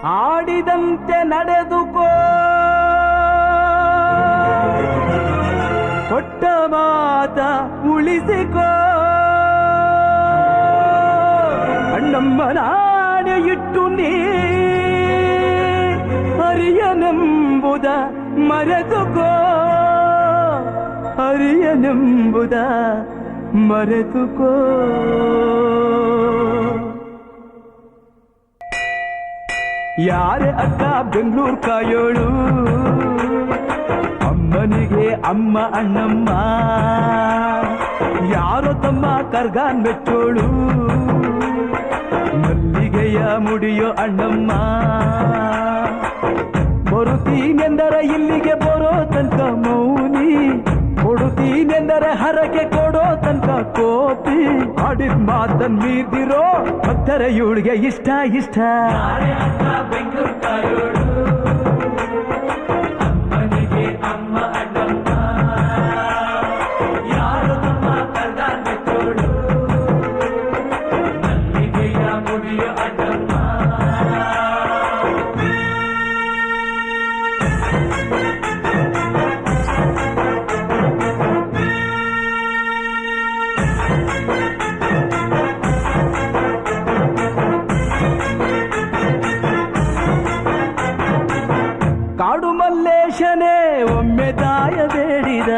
ಆಡಿದಂತೆ ನಡೆದುಕೋ, ಕೊಟ್ಟ ಮಾತ ಉಳಿಸಿಕೋ. ಅಣ್ಣಮ್ಮ ನಾಡೆ ಇಟ್ಟು ನೀ ಹರಿಯನೆಂಬುದ ಮರೆತುಕೋ, ಹರಿಯನೆಂಬುದ ಮರೆತುಕೋ. ಯಾರೇ ಅಕ್ಕ ಬೆಂಗಳೂರು ಕಾಯೋಳು, ಅಮ್ಮನಿಗೆ ಅಮ್ಮ ಅಣ್ಣಮ್ಮ. ಯಾರೋ ತಮ್ಮ ಕರ್ಗಾನ್ ಮೆಚ್ಚೋಳು, ಮಲ್ಲಿಗೆಯ ಮುಡಿಯೋ ಅಣ್ಣಮ್ಮ. ಬರುತ್ತೀನೆಂದರೆ ಇಲ್ಲಿಗೆ ಬರೋ ತನಕ ಮೌನಿ, ಕೊಡುತ್ತೀನೆಂದರೆ ಹರಕೆ ಕೊಡೋ ತನಕ ಕೋಪಿ. ಆಡಿದ ಮಾತನ್ ಮೀದಿರೋ ಭಕ್ತರ ಇವಳಿಗೆ ಇಷ್ಟ ಇಷ್ಟ. ಅಮ್ಮನಿಗೆ ಅಮ್ಮ ಅಣ್ಣಮ್ಮ, ಯಾರು ತಮ್ಮ ಕರ್ಗಾನ್ ಮೆಚ್ಚೋಳು, ಮಲ್ಲಿಗೆಯ ಮುಡಿಯೋ ಅಣ್ಣಮ್ಮ. ಕಾಡು ಮಲ್ಲೇಶನೇ ಒಮ್ಮೆ ತಾಯ ಬೇಡಿದ,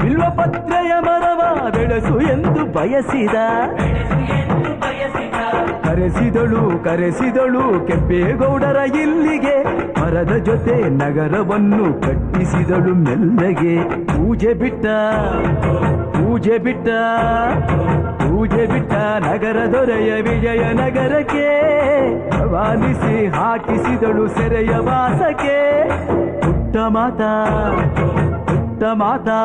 ಬಿಲ್ವಪತ್ರೆಯ ಮರವ ಬೆಳೆಸು ಎಂದು ಬಯಸಿದ. ಕರೆಸಿದಳು ಕರೆಸಿದಳು ಕೆಂಪೇಗೌಡರ ಇಲ್ಲಿಗೆ, ಮರದ ಜೊತೆ ನಗರವನ್ನು ಕಟ್ಟಿಸಿದಳು ಮೆಲ್ಲಗೆ. ಪೂಜೆ ಬಿಟ್ಟ ಪೂಜೆ ಬಿಟ್ಟ ಪೂಜೆ ಬಿಟ್ಟ ನಗರ ದೊರೆಯ ವಿಜಯನಗರಕ್ಕೆ, ರವಾನಿಸಿ ಹಾಕಿಸಿದಳು ಸೆರೆಯ ವಾಸಕ್ಕೆ. ಪುಟ್ಟ ಮಾತಾ ಪುಟ್ಟ ಮಾತಾ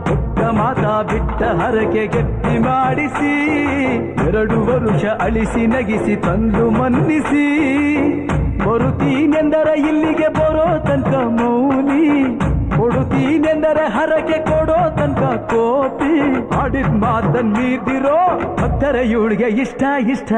ಪುಟ್ಟ ಮಾತಾ ಬಿಟ್ಟ ಹರಕೆ ಗಟ್ಟಿ ಮಾಡಿಸಿ, 2 ವರುಷ ಅಳಿಸಿ ನಗಿಸಿ ತಂದು ಮನ್ನಿಸಿ. ಬರುತ್ತೀನೆಂದರೆ ಇಲ್ಲಿಗೆ ಬರೋ ತನಕ ಮೌನಿ, ಕೊಡುತ್ತೀನೆಂದರೆ ಹರಕೆ ಕೊಡೋ ತನಕ ಕೋಪಿ. ಆಡಿದ ಮಾತನ್ ಮೀದಿರೋ ಭಕ್ತರ ಇವಳಿಗೆ ಇಷ್ಟ ಇಷ್ಟ.